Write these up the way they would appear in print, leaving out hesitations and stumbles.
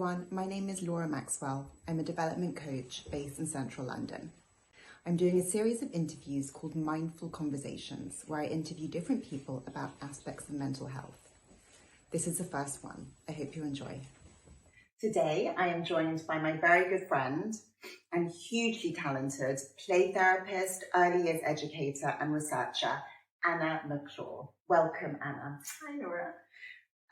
everyone, my name is Laura Maxwell. I'm a development coach based in central London. I'm doing a series of interviews called Mindful Conversations, where I interview different people about aspects of mental health. This is the first one. I hope you enjoy. Today, I am joined by my very good friend and hugely talented play therapist, early years educator and researcher, Anna McClure. Welcome, Anna. Hi, Laura.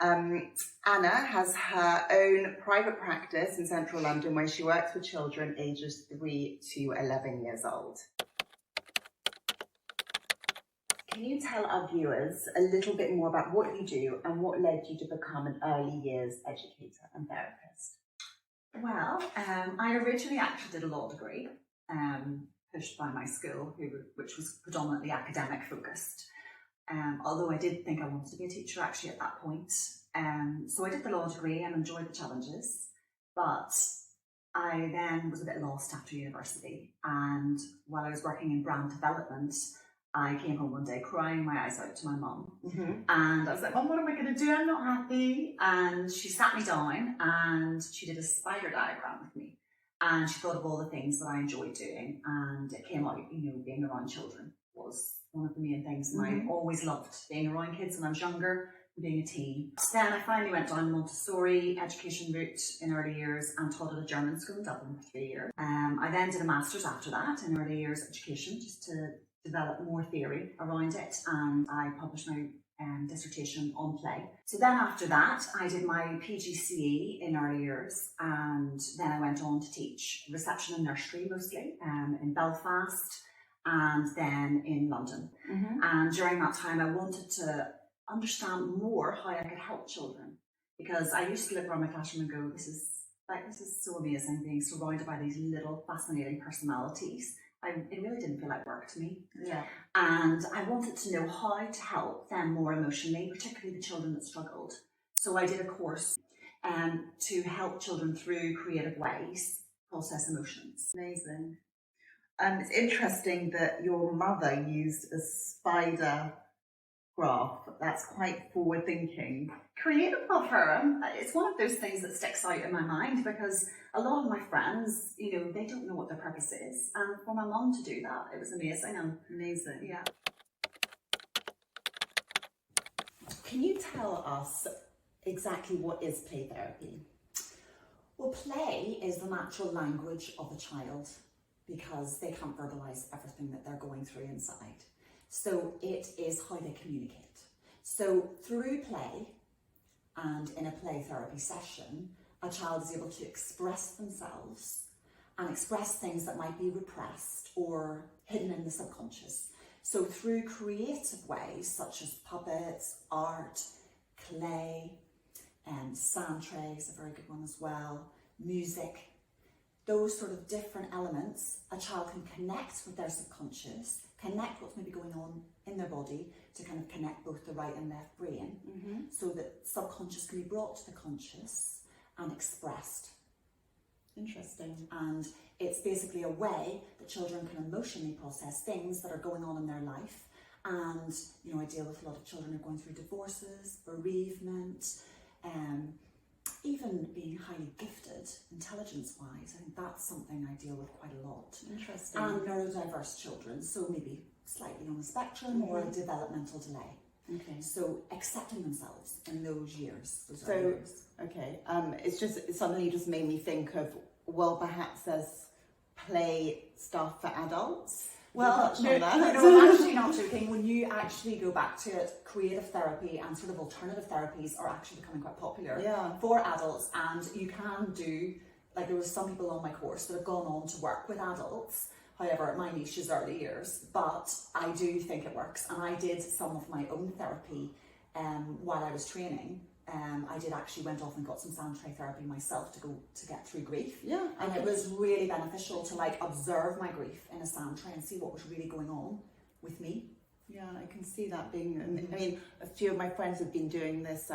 Anna has her own private practice in central London where she works with children ages 3 to 11 years old. Can you tell our viewers a little bit more about what you do and what led you to become an early years educator and therapist? Well, I originally actually did a law degree, pushed by my school, which was predominantly academic focused. Although I did think I wanted to be a teacher actually at that point. So I did the law degree and enjoyed the challenges, but I then was a bit lost after university. And while I was working in brand development, I came home one day crying my eyes out to my mum. And I was like, Mum, what am I going to do? I'm not happy. And she sat me down and she did a spider diagram with me. And she thought of all the things that I enjoyed doing. And it came out, being around children was one of the main things. And I always loved being around kids when I was younger, being a teen. Then I finally went down the Montessori education route in early years and taught at a German school in Dublin for 3 years. I then did a master's after that in early years education just to develop more theory around it, and I published my dissertation on play. So then after that, I did my PGCE in early years, and then I went on to teach reception and nursery mostly in Belfast and then in London. And during that time, I wanted to understand more how I could help children, because I used to look around my classroom and go, this is so amazing, being surrounded by these little fascinating personalities. It really didn't feel like work to me. Yeah. And I wanted to know how to help them more emotionally, particularly the children that struggled. So I did a course to help children through creative ways process emotions. Amazing. It's interesting that your mother used a spider graph. That's quite forward thinking. Creative of her. It's one of those things that sticks out in my mind, because a lot of my friends, they don't know what their purpose is. And for my mum to do that, it was amazing. Amazing. Yeah. Can you tell us exactly what is play therapy? Well, play is the natural language of a child because they can't verbalise everything that they're going through inside. So it is how they communicate. So through play and in a play therapy session, a child is able to express themselves and express things that might be repressed or hidden in the subconscious. So through creative ways such as puppets, art, clay, sand trays, a very good one as well, music, those sort of different elements, a child can connect with their subconscious, connect what's maybe going on in their body to kind of connect both the right and left brain, so that subconscious can be brought to the conscious and expressed. Interesting. And it's basically a way that children can emotionally process things that are going on in their life. And, I deal with a lot of children who are going through divorces, bereavement, even being highly gifted, intelligence-wise. I think that's something I deal with quite a lot. Interesting. And neurodiverse children, so maybe slightly on the spectrum or a developmental delay. Okay. So accepting themselves in those years. Okay. It suddenly just made me think of, well, perhaps there's play stuff for adults. Well, no, I'm actually not joking. When you actually go back to it, creative therapy and sort of alternative therapies are actually becoming quite popular for adults. And you can do, there was some people on my course that have gone on to work with adults. However, my niche is early years, but I do think it works. And I did some of my own therapy while I was training. I did actually went off and got some sand tray therapy myself to get through grief. Yeah. And it was really beneficial to observe my grief in a sand tray and see what was really going on with me. Yeah, I can see that being, I mean, a few of my friends have been doing this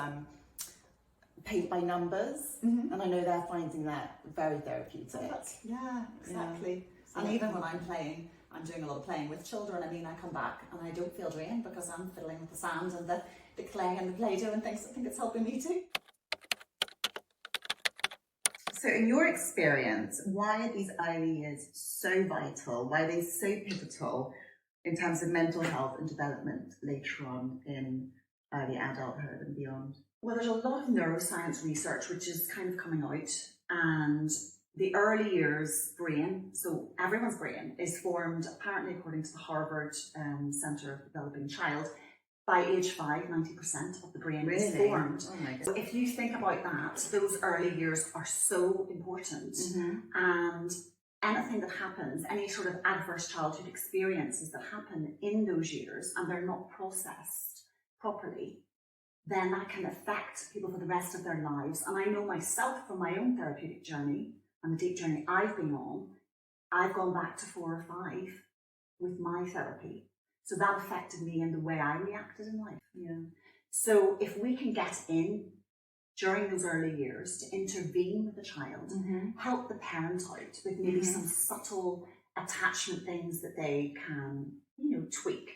paint by numbers, and I know they're finding that very therapeutic. Yeah, exactly. Yeah. And even when I'm playing, I'm doing a lot of playing with children. I mean, I come back and I don't feel drained because I'm fiddling with the sand and the clay and the Play-Doh and things. I think it's helping me too. So in your experience, why are these early years so vital? Why are they so pivotal in terms of mental health and development later on in early adulthood and beyond? Well, there's a lot of neuroscience research which is kind of coming out, and the early years brain, so everyone's brain, is formed, apparently according to the Harvard Center of Developing Child, by age 5, 90% of the brain is formed. Oh my goodness. So if you think about that, those early years are so important. And anything that happens, any sort of adverse childhood experiences that happen in those years and they're not processed properly, then that can affect people for the rest of their lives. And I know myself from my own therapeutic journey and the deep journey I've been on, I've gone back to 4 or 5 with my therapy. So that affected me in the way I reacted in life. Yeah. So if we can get in during those early years to intervene with the child, help the parent out with maybe some subtle attachment things that they can, tweak,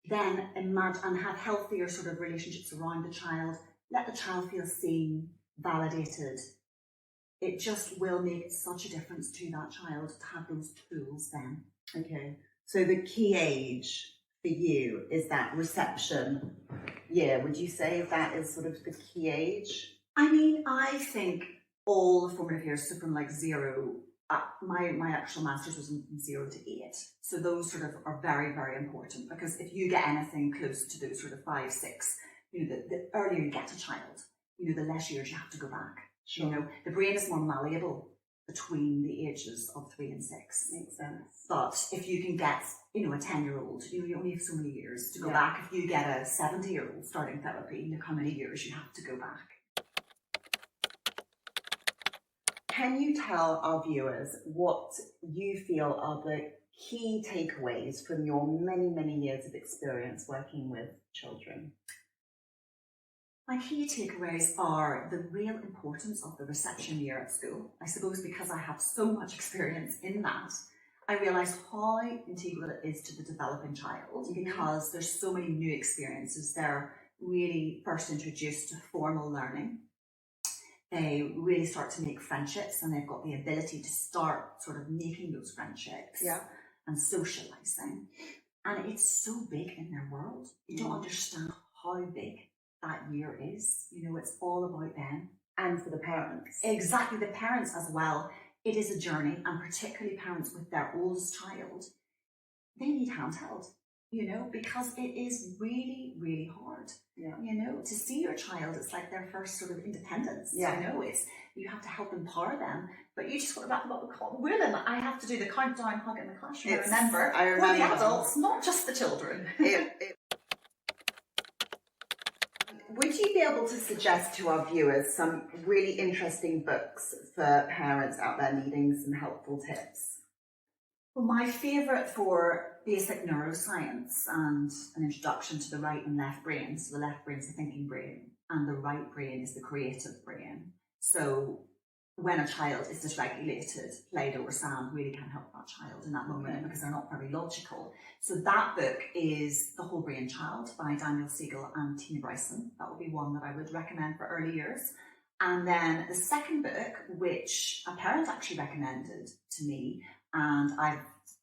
then imagine and have healthier sort of relationships around the child, let the child feel seen, validated. It just will make such a difference to that child to have those tools then. Okay. So the key age for you is that reception year. Would you say that is sort of the key age? I mean, I think all the formative years, so from like 0, my actual master's was from 0 to 8. So those sort of are very, very important, because if you get anything close to those sort of 5, 6, the earlier you get a child, the less years you have to go back. Sure. The brain is more malleable between the ages of 3 and 6. Makes sense. But if you can get, a 10-year-old, you only have so many years to go back. If you get a 70-year-old starting therapy, look how many years you have to go back. Can you tell our viewers what you feel are the key takeaways from your many, many years of experience working with children? My key takeaways are the real importance of the reception year at school. I suppose because I have so much experience in that, I realised how integral it is to the developing child, because there's so many new experiences. They're really first introduced to formal learning. They really start to make friendships, and they've got the ability to start sort of making those friendships and socialising. And it's so big in their world. You don't understand how big that year is. It's all about them. And for the parents. Exactly, the parents as well. It is a journey, and particularly parents with their oldest child, they need handheld, because it is really, really hard. Yeah. To see your child, it's like their first sort of independence. Yeah. You have to help empower them, but you just got to wrap them up with cotton wool, and I have to do the countdown hug in the classroom. I remember. For the adults, not just the children. Would you be able to suggest to our viewers some really interesting books for parents out there needing some helpful tips? Well, my favourite for basic neuroscience and an introduction to the right and left brain. So the left brain is the thinking brain, and the right brain is the creative brain. So when a child is dysregulated, Play-Doh or sand really can help that child in that moment, because they're not very logical. So that book is The Whole Brain Child by Daniel Siegel and Tina Bryson. That would be one that I would recommend for early years. And then the second book, which a parent actually recommended to me, and I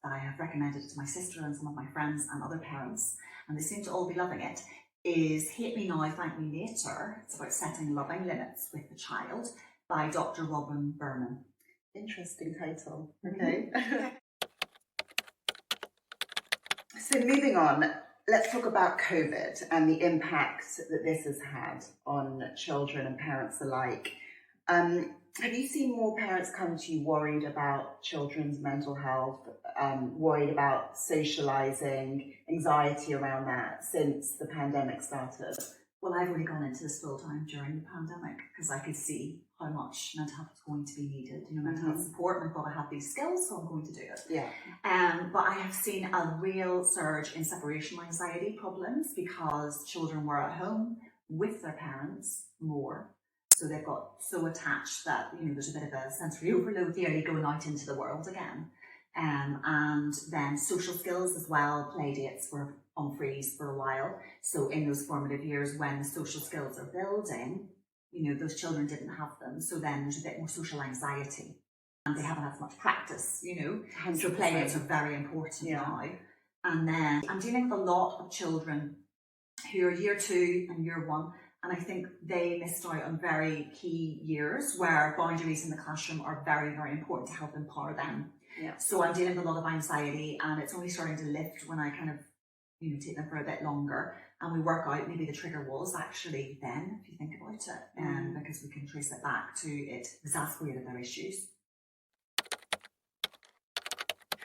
have recommended it to my sister and some of my friends and other parents, and they seem to all be loving it, is Hate Me Now, Thank Me Later. It's about setting loving limits with the child, by Dr. Robin Berman. Interesting title. Okay. So moving on, let's talk about COVID and the impact that this has had on children and parents alike. Have you seen more parents come to you worried about children's mental health, worried about socialising, anxiety around that since the pandemic started? Well, I've really gone into this full time during the pandemic, because I could see how much mental health was going to be needed. Mental health support, and I've got to have these skills, so I'm going to do it. Yeah. But I have seen a real surge in separation anxiety problems, because children were at home with their parents more. So they've got so attached that, there's a bit of a sensory overload nearly going out into the world again. And then social skills as well. Play dates were on freeze for a while. So in those formative years, when the social skills are building, you know, those children didn't have them. So then there's a bit more social anxiety and they haven't had as much practice, you know. 100%. So play dates are very important now. And then I'm dealing with a lot of children who are year 2 and year 1. And I think they missed out on very key years where boundaries in the classroom are very, very important to help empower them. Yeah. So I'm dealing with a lot of anxiety, and it's only starting to lift when I kind of, you know, take them for a bit longer. And we work out maybe the trigger was actually then, if you think about it, because we can trace it back to it exasperated their issues.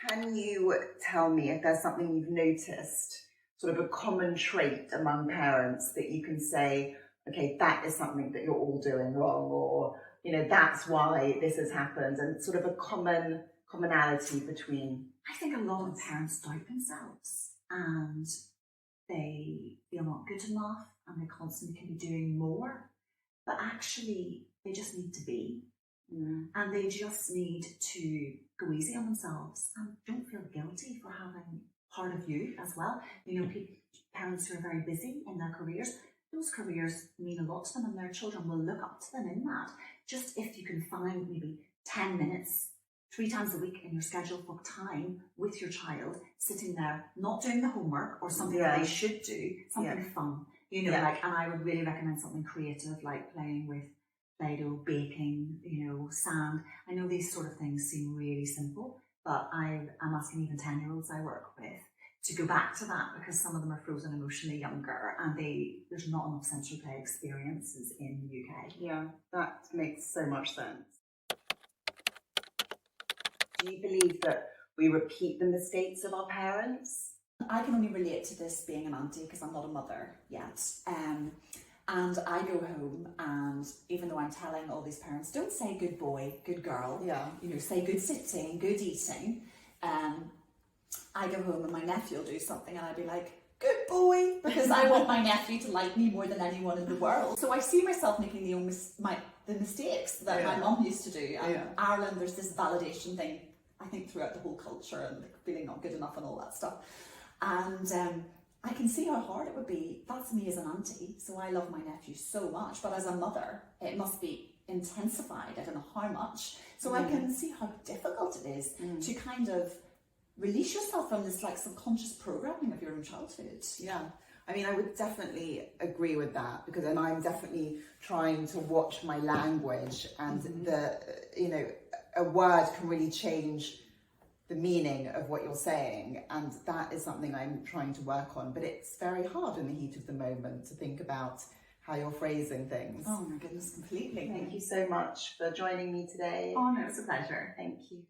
Can you tell me if there's something you've noticed, sort of a common trait among parents that you can say, okay, that is something that you're all doing wrong, or, you know, that's why this has happened, and sort of a commonality between? I think a lot of parents doubt themselves and they feel not good enough and they constantly can be doing more, but actually they just need to be. And they just need to go easy on themselves and don't feel guilty for having part of you as well. You know, parents who are very busy in their careers, those careers mean a lot to them and their children will look up to them in that. Just if you can find maybe 10 minutes 3 times a week in your schedule for time with your child, sitting there, not doing the homework or something that they should do, something fun, you know, like, and I would really recommend something creative like playing with Play-Doh, baking, you know, sand. I know these sort of things seem really simple, but I'm asking even 10-year-olds I work with to go back to that because some of them are frozen emotionally younger and there's not enough sensory play experiences in the UK. Yeah, that makes so much sense. Do you believe that we repeat the mistakes of our parents? I can only relate to this being an auntie because I'm not a mother yet. And I go home and even though I'm telling all these parents, don't say good boy, good girl, you know, say good sitting, good eating, I go home and my nephew will do something and I'd be like, good boy, because I want my nephew to like me more than anyone in the world. So I see myself making the mistakes that my mum used to do. And in Ireland, there's this validation thing, I think, throughout the whole culture and feeling not good enough and all that stuff. And I can see how hard it would be. That's me as an auntie, so I love my nephew so much, but as a mother, it must be intensified. I don't know how much. So I can see how difficult it is to kind of release yourself from this like subconscious programming of your own childhood. Yeah, I mean, I would definitely agree with that because then I'm definitely trying to watch my language and you know, a word can really change the meaning of what you're saying, and that is something I'm trying to work on, but it's very hard in the heat of the moment to think about how you're phrasing things. Oh my goodness, completely. Thank you so much for joining me today. Oh no, it's a pleasure. Thank you.